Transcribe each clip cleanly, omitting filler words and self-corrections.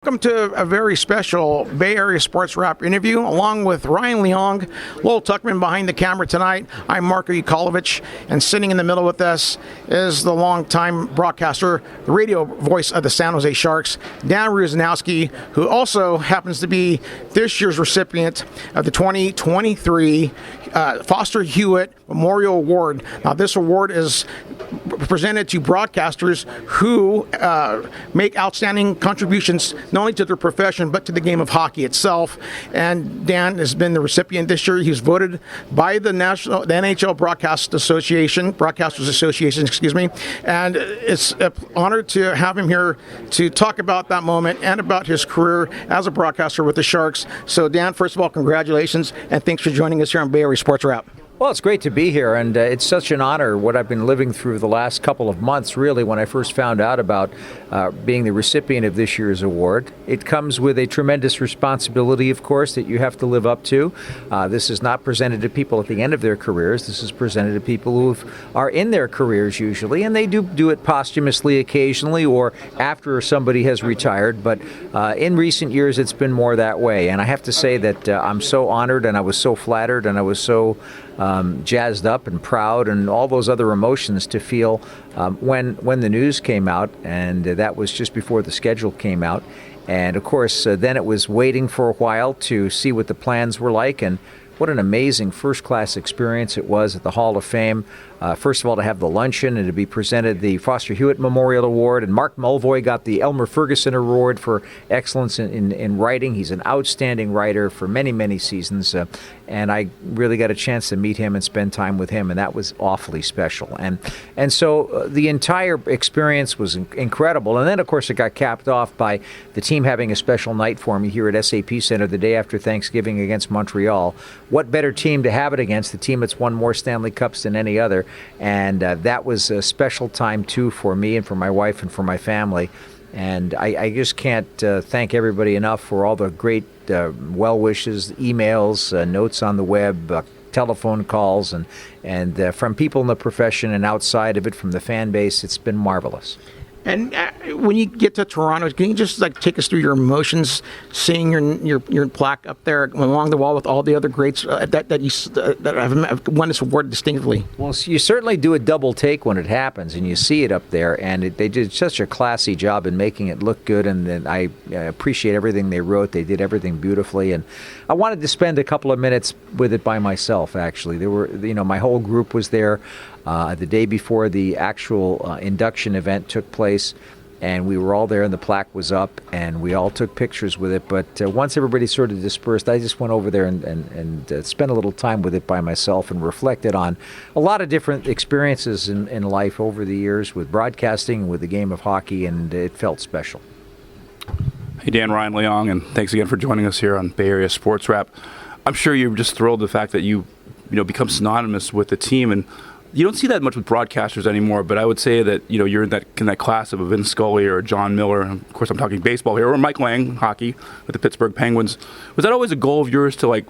Welcome to a very special Bay Area Sports Wrap interview, along with Ryan Leong, Lowell Tuckman behind the camera tonight. I'm Marko, Ukalovic, and sitting in the middle with us is the longtime broadcaster, the radio voice of the San Jose Sharks, Dan Rusanowsky, who also happens to be this year's recipient of the 2023 Foster Hewitt Memorial Award. Now, this award is presented to broadcasters who make outstanding contributions not only to their profession but to the game of hockey itself. And Dan has been the recipient this year. He was voted by the NHL Broadcasters Association, and it's an honor to have him here to talk about that moment and about his career as a broadcaster with the Sharks. So, Dan, first of all, congratulations, and thanks for joining us here on Bay Area Sports Wrap. Well, it's great to be here, and it's such an honor what I've been living through the last couple of months, really, when I first found out about being the recipient of this year's award. It comes with a tremendous responsibility, of course, that you have to live up to. This is not presented to people at the end of their careers. This is presented to people who are in their careers usually, and they do it posthumously occasionally or after somebody has retired, but in recent years it's been more that way. And I have to say that I'm so honored, and I was so flattered, and I was so jazzed up and proud and all those other emotions to feel when the news came out, and that was just before the schedule came out. And of course, then it was waiting for a while to see what the plans were like, and what an amazing first-class experience it was at the Hall of Fame. First of all, to have the luncheon and to be presented the Foster Hewitt Memorial Award. And Mark Mulvoy got the Elmer Ferguson Award for excellence in writing. He's an outstanding writer for many, many seasons. And I really got a chance to meet him and spend time with him, and that was awfully special. And so the entire experience was incredible. And then, of course, it got capped off by the team having a special night for me here at SAP Center the day after Thanksgiving against Montreal. What better team to have it against? The team that's won more Stanley Cups than any other. And that was a special time, too, for me and for my wife and for my family. And I just can't thank everybody enough for all the great well wishes, emails, notes on the web, telephone calls, and from people in the profession and outside of it, from the fan base. It's been marvelous. And when you get to Toronto, can you just take us through your emotions, seeing your plaque up there along the wall with all the other greats that have won this award distinctively? Well, you certainly do a double take when it happens, and you see it up there, and they did such a classy job in making it look good, and I appreciate everything they wrote. They did everything beautifully, and I wanted to spend a couple of minutes with it by myself, actually. There were, my whole group was there the day before the actual induction event took place, and we were all there, and the plaque was up, and we all took pictures with it. But once everybody sort of dispersed, I just went over there and spent a little time with it by myself and reflected on a lot of different experiences in life over the years with broadcasting, with the game of hockey, and it felt special. Hey, Dan, Ryan Leong, and thanks again for joining us here on Bay Area Sports Wrap. I'm sure you're just thrilled the fact that you become synonymous with the team, and you don't see that much with broadcasters anymore, but I would say that you're in that class of a Vince Scully or a John Miller. Of course, I'm talking baseball here, or Mike Lang, hockey with the Pittsburgh Penguins. Was that always a goal of yours to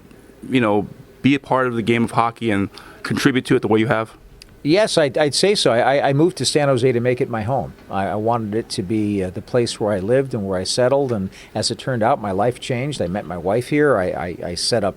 be a part of the game of hockey and contribute to it the way you have? Yes, I'd say so. I moved to San Jose to make it my home. I wanted it to be the place where I lived and where I settled, and as it turned out, my life changed. I met my wife here. I set up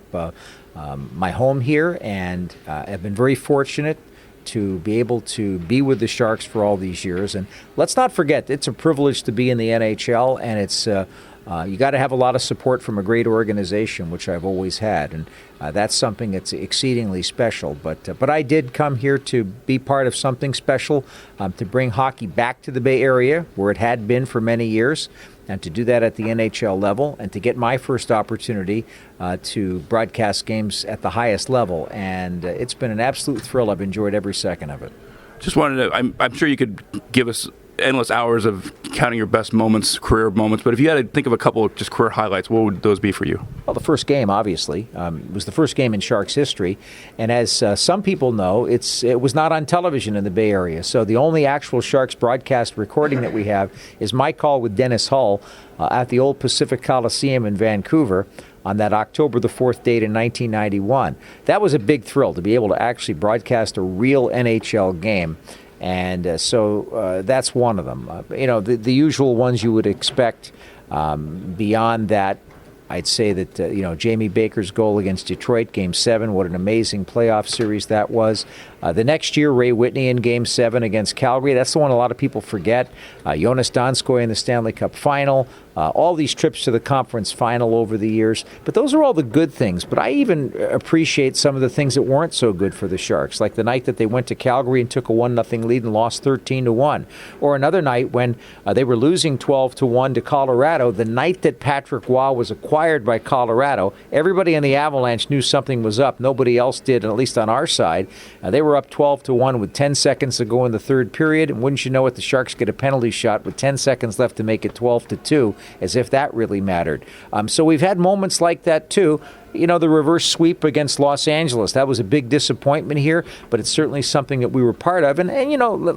my home here, and I've been very fortunate to be able to be with the Sharks for all these years. And let's not forget, it's a privilege to be in the NHL, and it's you got to have a lot of support from a great organization, which I've always had, and that's something that's exceedingly special. But I did come here to be part of something special, to bring hockey back to the Bay Area, where it had been for many years, and to do that at the NHL level, and to get my first opportunity to broadcast games at the highest level. And it's been an absolute thrill. I've enjoyed every second of it. Just wanted to, I'm sure you could give us endless hours of counting your best moments, career moments, but if you had to think of a couple of just career highlights, what would those be for you? Well, the first game, obviously, was the first game in Sharks history, and as some people know, it was not on television in the Bay Area, so the only actual Sharks broadcast recording that we have is my call with Dennis Hull at the old Pacific Coliseum in Vancouver on that October the 4th date in 1991. That was a big thrill to be able to actually broadcast a real NHL game. And so that's one of them. The usual ones you would expect Beyond that, I'd say that, Jamie Baker's goal against Detroit, Game 7, what an amazing playoff series that was. The next year, Ray Whitney in Game 7 against Calgary. That's the one a lot of people forget. Jonas Donskoy in the Stanley Cup Final. All these trips to the conference final over the years. But those are all the good things. But I even appreciate some of the things that weren't so good for the Sharks, like the night that they went to Calgary and took a 1-0 lead and lost 13-1. Or another night when they were losing 12-1 to Colorado, the night that Patrick Waugh was acquired by Colorado. Everybody in the Avalanche knew something was up. Nobody else did, at least on our side. They were up 12-1 with 10 seconds to go in the third period. And wouldn't you know it, the Sharks get a penalty shot with 10 seconds left to make it 12-2. As if that really mattered. So we've had moments like that too. The reverse sweep against Los Angeles, that was a big disappointment here, but it's certainly something that we were part of. And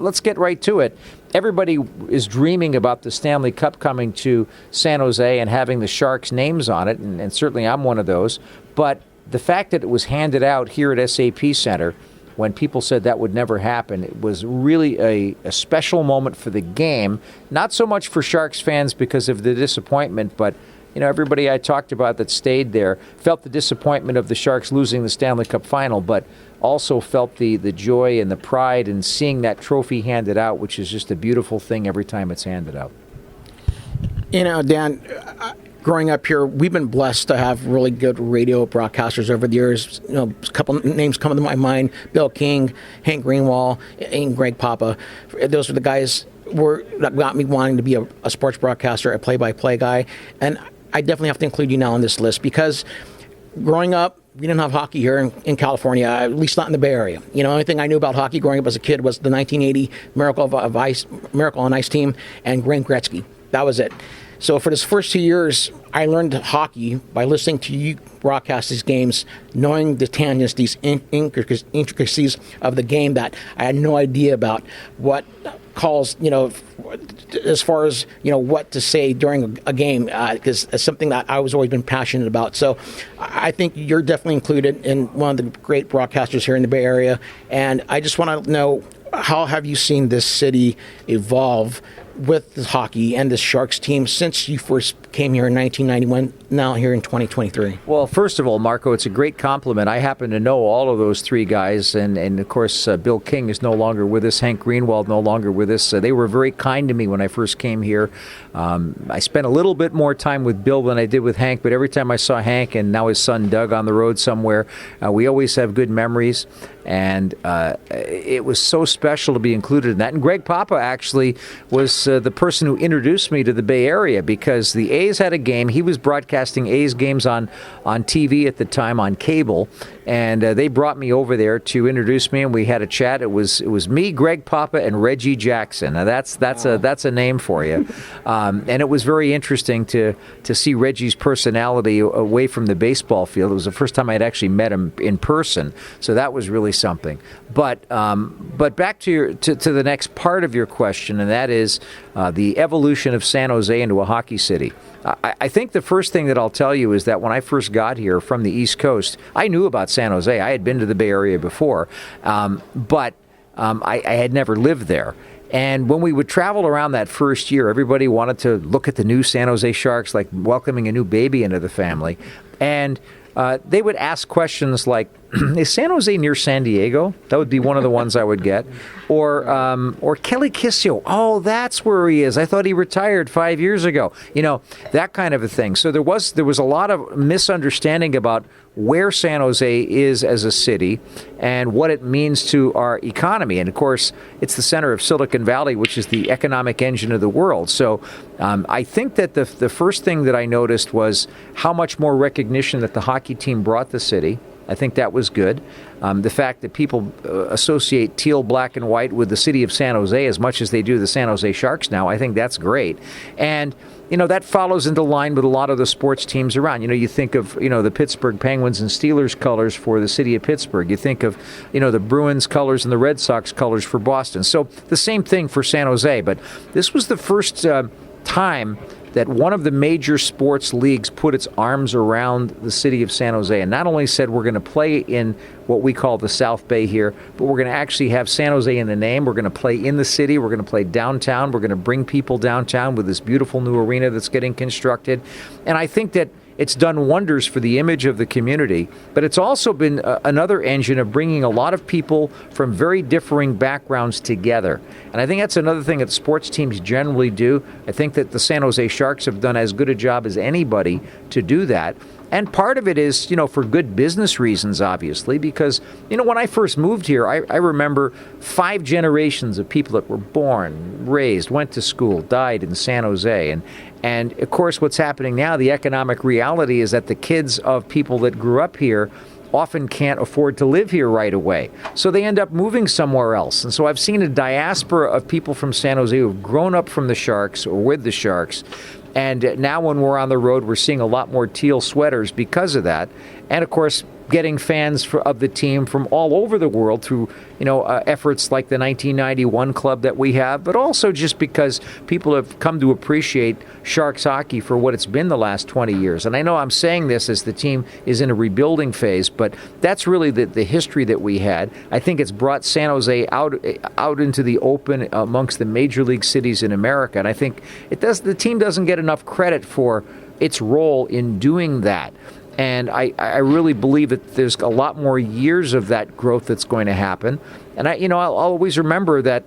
let's get right to it. Everybody is dreaming about the Stanley Cup coming to San Jose and having the Sharks' names on it, and certainly I'm one of those. But the fact that it was handed out here at SAP Center, when people said that would never happen, it was really a special moment for the game. Not so much for Sharks fans because of the disappointment, but everybody I talked about that stayed there felt the disappointment of the Sharks losing the Stanley Cup Final, but also felt the joy and the pride in seeing that trophy handed out, which is just a beautiful thing every time it's handed out. Dan, growing up here, we've been blessed to have really good radio broadcasters over the years. A couple names come to my mind: Bill King, Hank Greenwald, and Greg Papa. Those were the guys that got me wanting to be a sports broadcaster, a play-by-play guy. And I definitely have to include you now on this list because growing up, we didn't have hockey here in California, at least not in the Bay Area. The only thing I knew about hockey growing up as a kid was the 1980 Miracle on Ice team and Wayne Gretzky. That was it. So for this first 2 years, I learned hockey by listening to you broadcast these games, knowing the tangents, these intricacies of the game that I had no idea about. What calls, as far as, what to say during a game, because it's something that I was always been passionate about. So I think you're definitely included in one of the great broadcasters here in the Bay Area. And I just want to know, how have you seen this city evolve with the hockey and the Sharks team since you first came here in 1991, now here in 2023? Well, first of all, Marko, it's a great compliment. I happen to know all of those three guys, and of course, Bill King is no longer with us. Hank Greenwald no longer with us. They were very kind to me when I first came here. I spent a little bit more time with Bill than I did with Hank, but every time I saw Hank and now his son Doug on the road somewhere, we always have good memories. And it was so special to be included in that. And Greg Papa actually was the person who introduced me to the Bay Area, because the A's had a game. He was broadcasting A's games on TV at the time, on cable, and they brought me over there to introduce me, and we had a chat. It was me, Greg Papa, and Reggie Jackson. Now that's a name for you. And it was very interesting to see Reggie's personality away from the baseball field. It was the first time I'd actually met him in person, so that was really something. But back to the next part of your question, and that is the evolution of San Jose into a hockey city. I think the first thing that I'll tell you is that when I first got here from the East Coast, I knew about San Jose. I had been to the Bay Area before, but I had never lived there. And when we would travel around that first year, everybody wanted to look at the new San Jose Sharks, like welcoming a new baby into the family. And they would ask questions like, is San Jose near San Diego? That would be one of the ones I would get. Or Kelly Kissio. Oh, that's where he is. I thought he retired 5 years ago. That kind of a thing. So there was a lot of misunderstanding about where San Jose is as a city and what it means to our economy. And of course, it's the center of Silicon Valley, which is the economic engine of the world. So I think that the first thing that I noticed was how much more recognition that the hockey team brought the city. I think that was good. The fact that people associate teal, black, and white with the city of San Jose as much as they do the San Jose Sharks now, I think that's great. And that follows into line with a lot of the sports teams around. You think of, the Pittsburgh Penguins and Steelers colors for the city of Pittsburgh. You think of, the Bruins colors and the Red Sox colors for Boston. So the same thing for San Jose. But this was the first time that one of the major sports leagues put its arms around the city of San Jose and not only said we're going to play in what we call the South Bay here, but we're going to actually have San Jose in the name. We're going to play in the city. We're going to play downtown. We're going to bring people downtown with this beautiful new arena that's getting constructed. And I think that it's done wonders for the image of the community, but it's also been another engine of bringing a lot of people from very differing backgrounds together. And I think that's another thing that sports teams generally do. I think that the San Jose Sharks have done as good a job as anybody to do that. And part of it is, for good business reasons, obviously, because, when I first moved here, I remember 5 generations of people that were born, raised, went to school, died in San Jose. And of course, what's happening now, the economic reality is that the kids of people that grew up here often can't afford to live here right away. So they end up moving somewhere else. And so I've seen a diaspora of people from San Jose who've grown up from the Sharks or with the Sharks. And now when we're on the road, we're seeing a lot more teal sweaters because of that. And of course, getting fans of the team from all over the world through, efforts like the 1991 club that we have, but also just because people have come to appreciate Sharks hockey for what it's been the last 20 years. And I know I'm saying this as the team is in a rebuilding phase, but that's really the history that we had. I think it's brought San Jose out into the open amongst the major league cities in America. And I think the team doesn't get enough credit for its role in doing that. And I really believe that there's a lot more years of that growth that's going to happen. And I'll always remember that,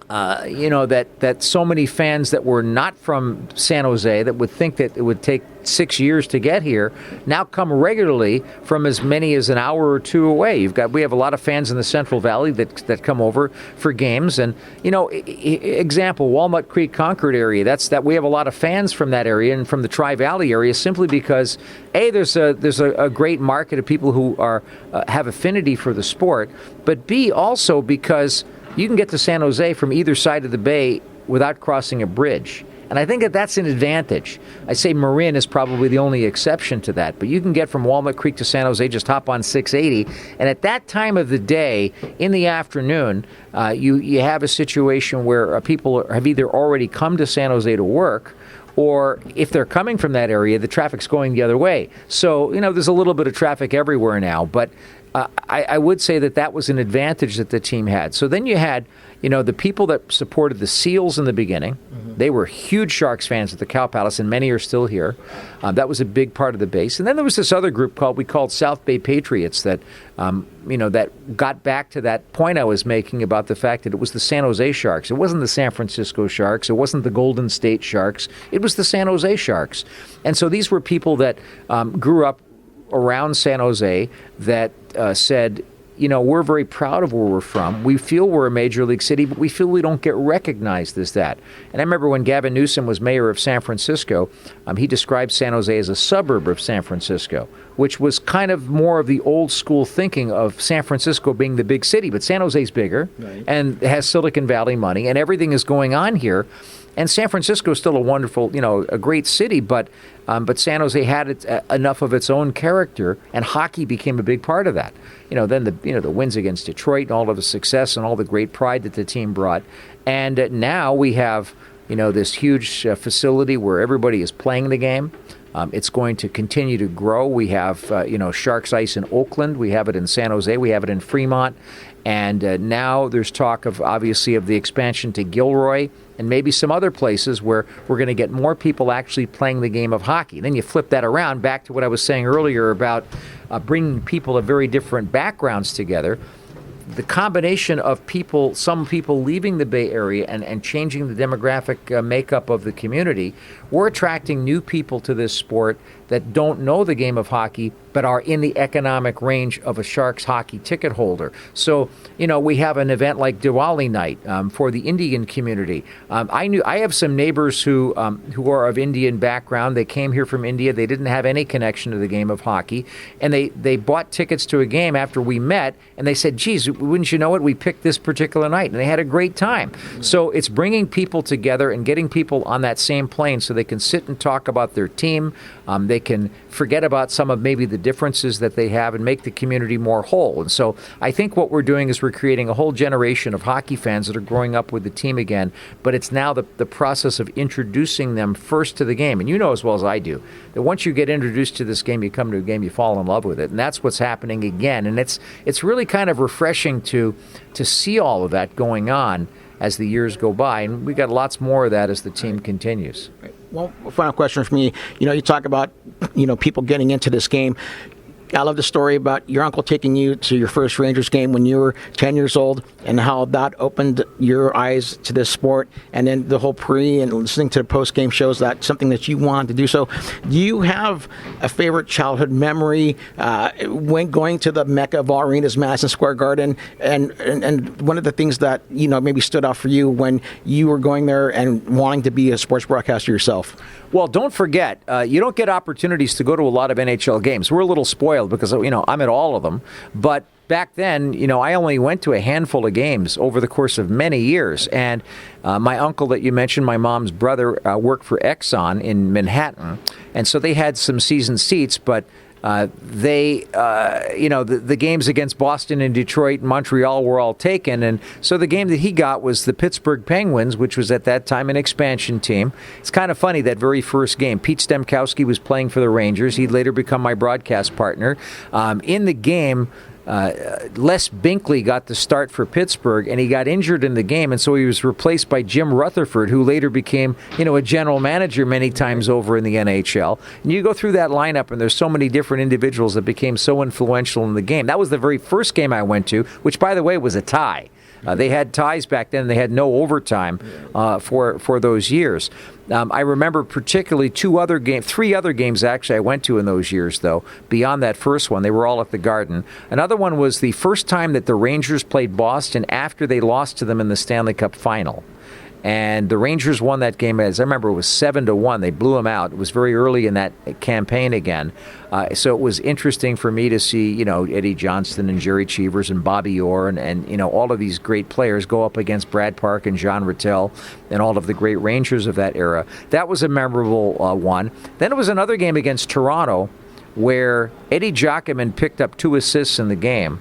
that so many fans that were not from San Jose that would think that it would take 6 years to get here now come regularly from as many as an hour or two away. We have a lot of fans in the Central Valley that come over for games. And, example, Walnut Creek Concord area, that we have a lot of fans from that area and from the Tri-Valley area simply because, A, there's a great market of people who have affinity for the sport, but B, also because you can get to San Jose from either side of the bay without crossing a bridge. And I think that that's an advantage. I say Marin is probably the only exception to that, but you can get from Walnut Creek to San Jose, just hop on 680, and at that time of the day, in the afternoon, you have a situation where people have either already come to San Jose to work, or if they're coming from that area, the traffic's going the other way. So, there's a little bit of traffic everywhere now, but I would say that was an advantage that the team had. So then you had, the people that supported the Seals in the beginning. Mm-hmm. They were huge Sharks fans at the Cow Palace, and many are still here. That was a big part of the base. And then there was this other group we called South Bay Patriots that, that got back to that point I was making about the fact that it was the San Jose Sharks. It wasn't the San Francisco Sharks. It wasn't the Golden State Sharks. It was the San Jose Sharks. And so these were people that grew up around San Jose that said, we're very proud of where we're from. We feel we're a major league city, but we feel we don't get recognized as that. And I remember when Gavin Newsom was mayor of San Francisco, he described San Jose as a suburb of San Francisco, which was kind of more of the old school thinking of San Francisco being the big city. But San Jose's bigger, right, and has Silicon Valley money, and everything is going on here. And San Francisco is still a wonderful, a great city, but San Jose had enough of its own character, and hockey became a big part of that. Then the wins against Detroit and all of the success and all the great pride that the team brought. And now we have, this huge facility where everybody is playing the game. It's going to continue to grow. We have, Sharks Ice in Oakland. We have it in San Jose. We have it in Fremont. And now there's talk of, obviously, of the expansion to Gilroy and maybe some other places where we're going to get more people actually playing the game of hockey. Then you flip that around back to what I was saying earlier about bringing people of very different backgrounds together. The combination of some people leaving the Bay Area and changing the demographic makeup of the community, we're attracting new people to this sport that don't know the game of hockey but are in the economic range of a Sharks hockey ticket holder. So, we have an event like Diwali night for the Indian community. I have some neighbors who are of Indian background. They came here from India. They didn't have any connection to the game of hockey, and they bought tickets to a game after we met, and they said, geez, wouldn't you know it, we picked this particular night, and they had a great time. Mm-hmm. So it's bringing people together and getting people on that same plane so they can sit and talk about their team. They can forget about some of maybe the differences that they have and make the community more whole. And so I think what we're doing is we're creating a whole generation of hockey fans that are growing up with the team again, but it's now the process of introducing them first to the game. And you know as well as I do that once you get introduced to this game, you come to a game, you fall in love with it. And that's what's happening again. And it's really kind of refreshing to see all of that going on as the years go by. And we got lots more of that as the team continues. Well, final question for me. You talk about, people getting into this game. I love the story about your uncle taking you to your first Rangers game when you were 10 years old and how that opened your eyes to this sport, and then the whole pre and listening to the post-game shows, that's something that you wanted to do. So do you have a favorite childhood memory when going to the mecca of all arenas, Madison Square Garden, and one of the things that maybe stood out for you when you were going there and wanting to be a sports broadcaster yourself? Well, don't forget, you don't get opportunities to go to a lot of NHL games. We're a little spoiled because, I'm at all of them. But back then, I only went to a handful of games over the course of many years. And my uncle that you mentioned, my mom's brother, worked for Exxon in Manhattan. And so they had some season seats, but the games against Boston and Detroit and Montreal were all taken. And so the game that he got was the Pittsburgh Penguins, which was at that time an expansion team. It's kind of funny, that very first game, Pete Stemkowski was playing for the Rangers. He'd later become my broadcast partner. In the game, Les Binkley got the start for Pittsburgh, and he got injured in the game, and so he was replaced by Jim Rutherford, who later became, a general manager many times over in the NHL. And you go through that lineup, and there's so many different individuals that became so influential in the game. That was the very first game I went to, which, by the way, was a tie. They had ties back then. They had no overtime for those years. I remember particularly three other games actually I went to in those years, though, beyond that first one. They were all at the Garden. Another one was the first time that the Rangers played Boston after they lost to them in the Stanley Cup final. And the Rangers won that game, as I remember, it was 7-1. They blew them out. It was very early in that campaign again. So it was interesting for me to see, Eddie Johnston and Jerry Cheevers and Bobby Orr and all of these great players go up against Brad Park and John Rattel and all of the great Rangers of that era. That was a memorable one. Then it was another game against Toronto where Eddie Jockerman picked up 2 assists in the game.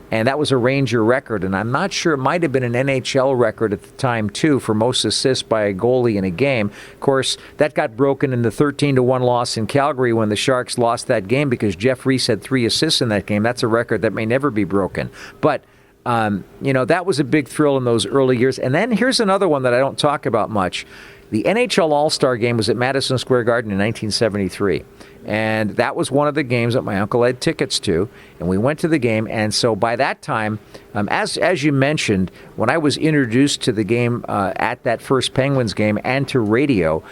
And that was a Ranger record, and I'm not sure, it might have been an NHL record at the time, too, for most assists by a goalie in a game. Of course, that got broken in the 13-1 loss in Calgary when the Sharks lost that game because Jeff Reese had 3 assists in that game. That's a record that may never be broken. But, that was a big thrill in those early years. And then here's another one that I don't talk about much. The NHL All-Star Game was at Madison Square Garden in 1973. And that was one of the games that my uncle had tickets to, and we went to the game. And so by that time, as you mentioned, when I was introduced to the game at that first Penguins game and to radio,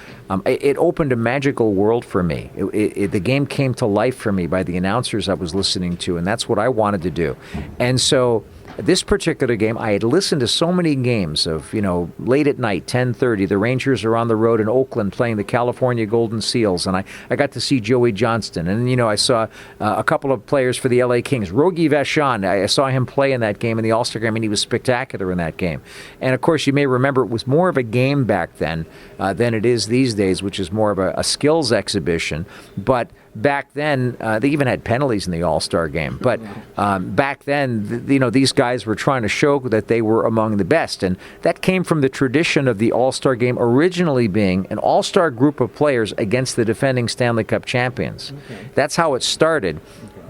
it opened a magical world for me. The game came to life for me by the announcers I was listening to, and that's what I wanted to do. And so this particular game, I had listened to so many games of, late at night, 10:30, the Rangers are on the road in Oakland playing the California Golden Seals, and I got to see Joey Johnston, and, I saw a couple of players for the LA Kings. Rogie Vachon, I saw him play in that game in the All-Star game, and he was spectacular in that game. And, of course, you may remember it was more of a game back then than it is these days, which is more of a skills exhibition. But back then, they even had penalties in the All-Star game. But back then, these guys were trying to show that they were among the best. And that came from the tradition of the All-Star game originally being an all-star group of players against the defending Stanley Cup champions. Okay. That's how it started.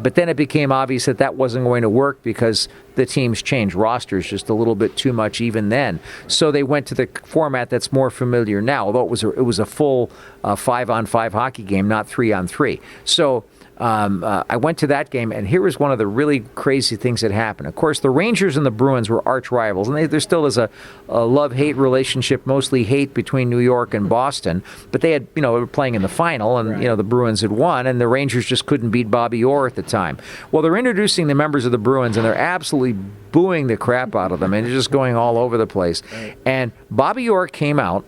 But then it became obvious that wasn't going to work because the teams changed rosters just a little bit too much even then. So they went to the format that's more familiar now, although it was a full 5-on-5 hockey game, not 3-on-3. So I went to that game, and here was one of the really crazy things that happened. Of course, the Rangers and the Bruins were arch rivals, and there still is a love-hate relationship, mostly hate, between New York and Boston. But they had, were playing in the final, and the Bruins had won, and the Rangers just couldn't beat Bobby Orr at the time. Well, they're introducing the members of the Bruins, and they're absolutely booing the crap out of them, and they're just going all over the place. And Bobby Orr came out,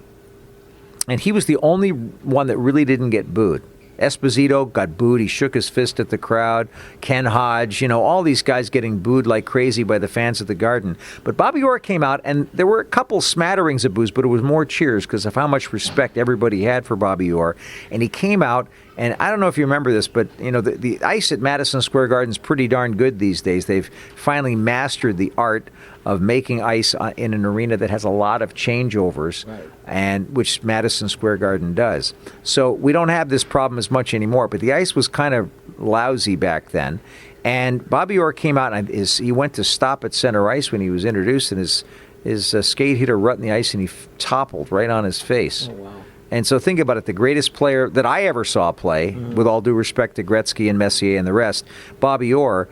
and he was the only one that really didn't get booed. Esposito got booed. He shook his fist at the crowd. Ken Hodge, all these guys getting booed like crazy by the fans at the Garden. But Bobby Orr came out, and there were a couple smatterings of boos, but it was more cheers because of how much respect everybody had for Bobby Orr. And he came out, and I don't know if you remember this, but the ice at Madison Square Garden is pretty darn good these days. They've finally mastered the art of making ice in an arena that has a lot of changeovers, right, and which Madison Square Garden does. So we don't have this problem as much anymore, but the ice was kind of lousy back then. And Bobby Orr came out, and he went to stop at center ice when he was introduced, and his skate hit a rut in the ice, and he toppled right on his face. Oh, wow. And so think about it, the greatest player that I ever saw play, with all due respect to Gretzky and Messier and the rest, Bobby Orr,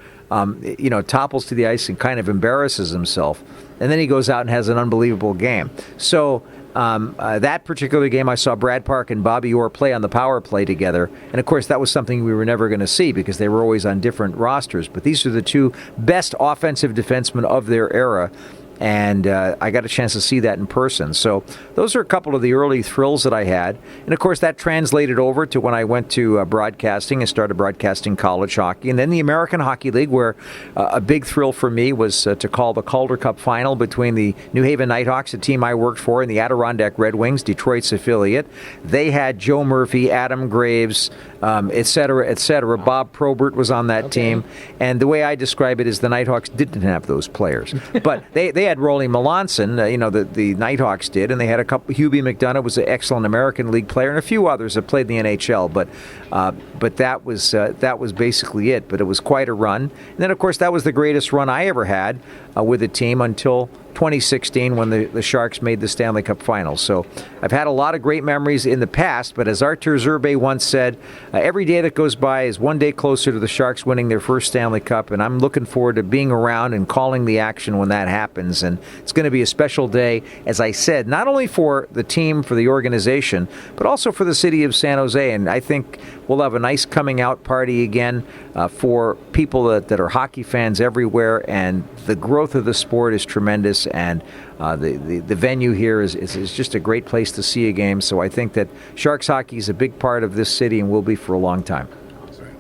topples to the ice and kind of embarrasses himself. And then he goes out and has an unbelievable game. So that particular game, I saw Brad Park and Bobby Orr play on the power play together. And, of course, that was something we were never going to see because they were always on different rosters. But these are the two best offensive defensemen of their era. And I got a chance to see that in person. So those are a couple of the early thrills that I had. And, of course, that translated over to when I went to broadcasting and started broadcasting college hockey. And then the American Hockey League, where a big thrill for me was to call the Calder Cup final between the New Haven Nighthawks, a team I worked for, and the Adirondack Red Wings, Detroit's affiliate. They had Joe Murphy, Adam Graves, et cetera, et cetera. Bob Probert was on that team. And the way I describe it is the Nighthawks didn't have those players. But they had Rolly Melanson, the Nighthawks did, and they had a couple. Hubie McDonough was an excellent American League player, and a few others that played in the NHL. But that was basically it. But it was quite a run. And then, of course, that was the greatest run I ever had with a team until 2016 when the Sharks made the Stanley Cup Finals. So I've had a lot of great memories in the past, but as Artur Zerbe once said, every day that goes by is one day closer to the Sharks winning their first Stanley Cup, and I'm looking forward to being around and calling the action when that happens. And it's going to be a special day, as I said, not only for the team, for the organization, but also for the city of San Jose. And I think we'll have a nice coming out party again for people that are hockey fans everywhere, and the growth of the sport is tremendous. And the venue here is just a great place to see a game. So I think that Sharks hockey is a big part of this city and will be for a long time.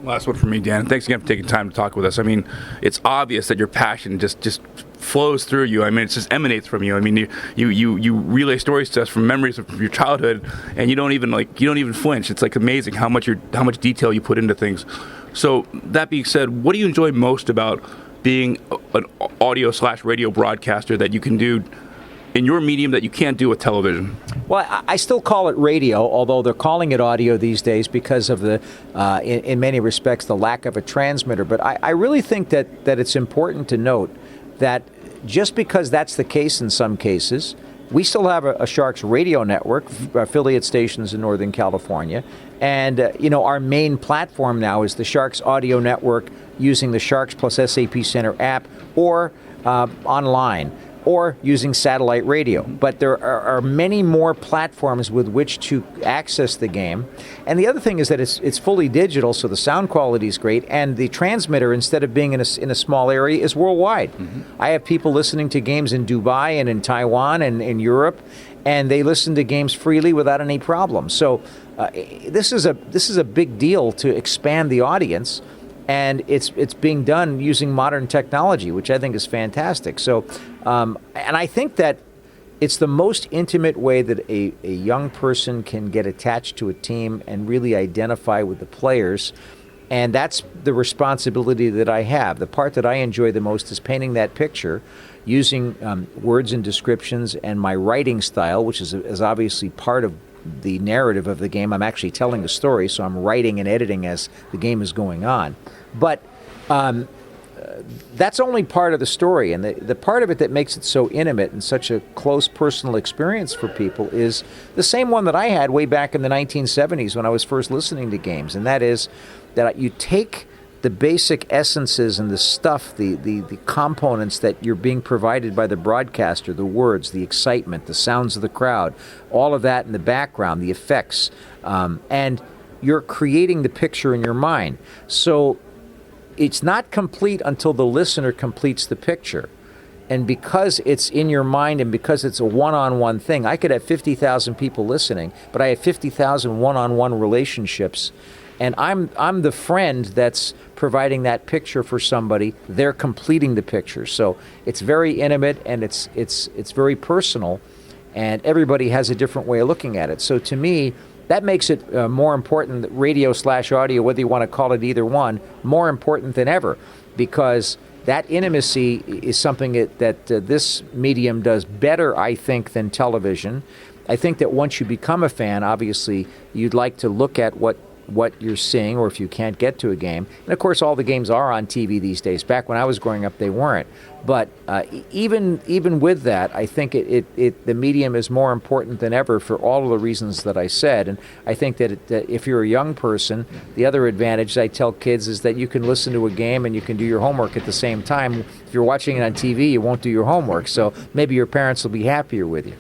Last one for me, Dan. Thanks again for taking time to talk with us. I mean, it's obvious that your passion just flows through you. I mean, it just emanates from you. I mean, you relay stories to us from memories of your childhood, and you don't even flinch. It's like amazing how much detail you put into things. So that being said, what do you enjoy most about being an audio/radio broadcaster that you can do in your medium that you can't do with television? Well, I still call it radio, although they're calling it audio these days because of in many respects, the lack of a transmitter. But I really think that it's important to note that just because that's the case in some cases, we still have a Sharks radio network, affiliate stations in Northern California. And, our main platform now is the Sharks audio network using the Sharks plus SAP Center app or online, or using satellite radio. But there are many more platforms with which to access the game. And the other thing is that it's fully digital, so the sound quality is great, and the transmitter, instead of being in a small area, is worldwide. Mm-hmm. I have people listening to games in Dubai and in Taiwan and in Europe, and they listen to games freely without any problem. So this is a big deal to expand the audience. And it's being done using modern technology, which I think is fantastic. So, and I think that it's the most intimate way that a young person can get attached to a team and really identify with the players. And that's the responsibility that I have. The part that I enjoy the most is painting that picture using words and descriptions and my writing style, which is obviously part of the narrative of the game. I'm actually telling a story, so I'm writing and editing as the game is going on. But that's only part of the story, and the part of it that makes it so intimate and such a close personal experience for people is the same one that I had way back in the 1970s when I was first listening to games, and that is that you take the basic essences and the stuff, the components that you're being provided by the broadcaster, the words, the excitement, the sounds of the crowd, all of that in the background, the effects, and you're creating the picture in your mind. So it's not complete until the listener completes the picture. And because it's in your mind and because it's a one-on-one thing, I could have 50,000 people listening, but I have 50,000 one-on-one relationships. And I'm the friend that's providing that picture for somebody. They're completing the picture. So it's very intimate and it's very personal, and everybody has a different way of looking at it. So to me, that makes it more important, that radio/audio, whether you want to call it either one, more important than ever, because that intimacy is something that this medium does better, I think, than television. I think that once you become a fan, obviously, you'd like to look at what you're seeing, or if you can't get to a game. And of course, all the games are on TV these days. Back when I was growing up, they weren't. But even with that, I think the medium is more important than ever for all of the reasons that I said. And I think that if you're a young person, the other advantage I tell kids is that you can listen to a game and you can do your homework at the same time. If you're watching it on TV, you won't do your homework. So maybe your parents will be happier with you.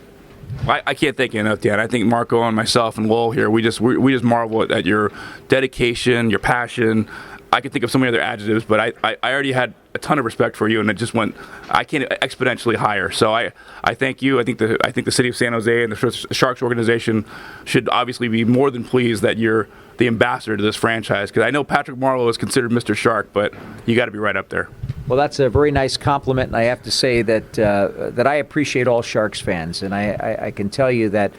I can't thank you enough, Dan. I think Marko and myself and Lowell here, we just marvel at your dedication, your passion. I could think of so many other adjectives, but I already had a ton of respect for you, and it just went, I can't, exponentially higher. So I thank you. I think the city of San Jose and the Sharks organization should obviously be more than pleased that you're the ambassador to this franchise, because I know Patrick Marleau is considered Mr. Shark, but you got to be right up there. Well, that's a very nice compliment, and I have to say that I appreciate all Sharks fans, and I can tell you that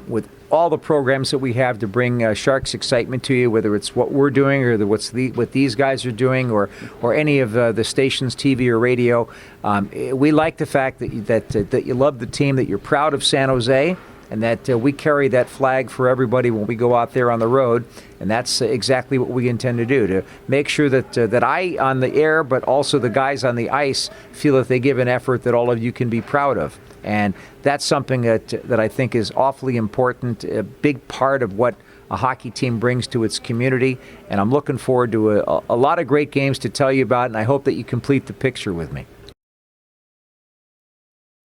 with all the programs that we have to bring Sharks excitement to you, whether it's what we're doing or what these guys are doing, or any of the stations, TV or radio, we like the fact that you love the team, that you're proud of San Jose, and that we carry that flag for everybody when we go out there on the road. And that's exactly what we intend to do, to make sure that I on the air, but also the guys on the ice, feel that they give an effort that all of you can be proud of. And that's something that I think is awfully important, a big part of what a hockey team brings to its community. And I'm looking forward to a lot of great games to tell you about, and I hope that you complete the picture with me.